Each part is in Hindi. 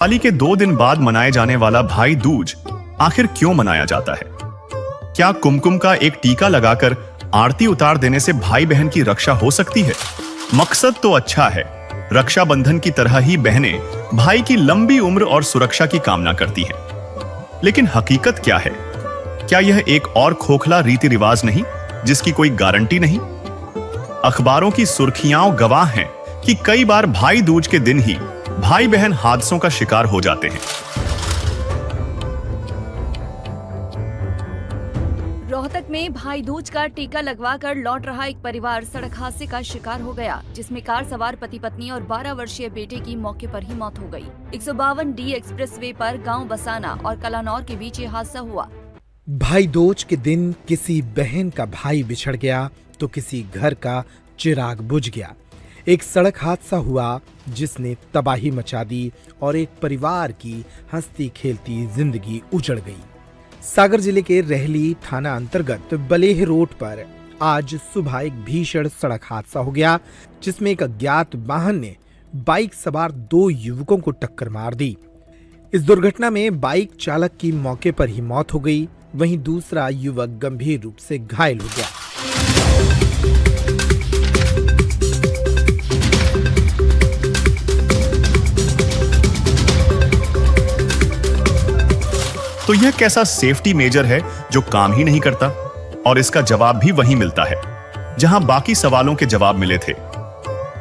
दिवाली के 2 दिन बाद मनाए जाने वाला भाई दूज आखिर क्यों मनाया जाता है? क्या कुमकुम का एक टीका लगाकर आरती उतार देने से भाई बहन की रक्षा हो सकती है? मकसद तो अच्छा है। रक्षाबंधन की तरह ही बहनें भाई की लंबी उम्र और सुरक्षा की कामना करती हैं। लेकिन हकीकत क्या है? क्या यह एक और खोखला रीति रिवाज नहीं जिसकी कोई गारंटी नहीं? अखबारों की सुर्खियां गवाह हैं कि कई बार भाई दूज के दिन ही भाई बहन हादसों का शिकार हो जाते हैं। रोहतक में भाई दूज का टीका लगवाकर लौट रहा एक परिवार सड़क हादसे का शिकार हो गया, जिसमें कार सवार पति पत्नी और 12 वर्षीय बेटे की मौके पर ही मौत हो गई। 152 डी एक्सप्रेसवे पर गांव बसाना और कलानौर के बीच ये हादसा हुआ। भाई दूज के दिन किसी बहन का भाई बिछड़ गया तो किसी घर का चिराग बुझ गया। एक सड़क हादसा हुआ जिसने तबाही मचा दी और एक परिवार की हंसती खेलती जिंदगी उजड़ गई। सागर जिले के रहली थाना अंतर्गत बलेह रोड पर आज सुबह एक भीषण सड़क हादसा हो गया, जिसमें एक अज्ञात वाहन ने बाइक सवार 2 युवकों को टक्कर मार दी। इस दुर्घटना में बाइक चालक की मौके पर ही मौत हो गई, वहीं दूसरा युवक गंभीर रूप से घायल हो गया। तो यह कैसा सेफ्टी मेजर है जो काम ही नहीं करता? और इसका जवाब भी वहीं मिलता है जहां बाकी सवालों के जवाब मिले थे।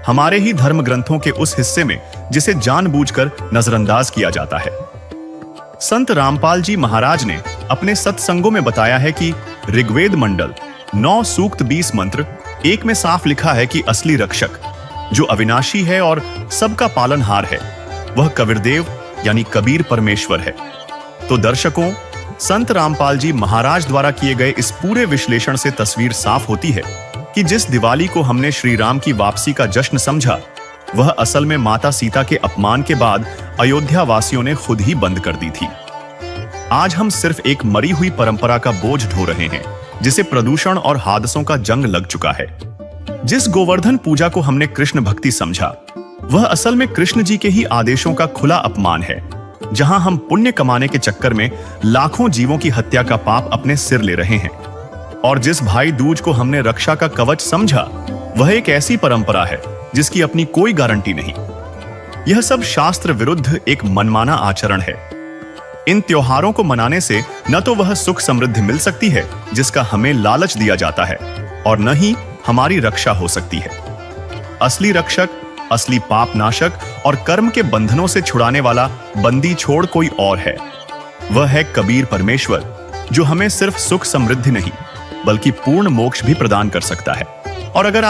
हमारे ही धर्म ग्रंथों के उस हिस्से में जिसे जानबूझकर नजरअंदाज किया जाता है। संत रामपाल जी महाराज ने अपने सत्संगों में बताया है कि ऋग्वेद मंडल 9 सूक्त 20 मंत्र 1 में साफ लिखा है कि असली रक्षक जो अविनाशी है और सबका पालनहार है, वह कबीरदेव यानी कबीर परमेश्वर है। तो दर्शकों, संत रामपाल जी महाराज द्वारा किए गए इस पूरे विश्लेषण से तस्वीर साफ होती है कि जिस दिवाली को हमने श्री राम की वापसी का जश्न समझा, वह असल में माता सीता के अपमान के बाद अयोध्या वासियों ने खुद ही बंद कर दी थी। आज हम सिर्फ एक मरी हुई परंपरा का बोझ ढो रहे हैं, जिसे प्रदूषण और हादसों का जंग लग चुका है। जिस गोवर्धन पूजा को हमने कृष्ण भक्ति समझा, वह असल में कृष्ण जी के ही आदेशों का खुला अपमान है, जहां हम पुण्य कमाने के चक्कर में लाखों जीवों की हत्या का पाप अपने सिर ले रहे हैं। और जिस भाई दूज को हमने रक्षा का कवच समझा, वह एक ऐसी परंपरा है जिसकी अपनी कोई गारंटी नहीं। यह सब शास्त्र विरुद्ध एक मनमाना आचरण है। इन त्योहारों को मनाने से न तो वह सुख समृद्धि मिल सकती है जिसका हमें लालच दिया जाता है, और न ही हमारी रक्षा हो सकती है। असली रक्षक, असली पाप नाशक और कर्म के बंधनों से छुड़ाने वाला बंदी छोड़ कोई और है। वह है कबीर परमेश्वर, जो हमें सिर्फ सुख समृद्धि नहीं बल्कि पूर्ण मोक्ष भी प्रदान कर सकता है। और अगर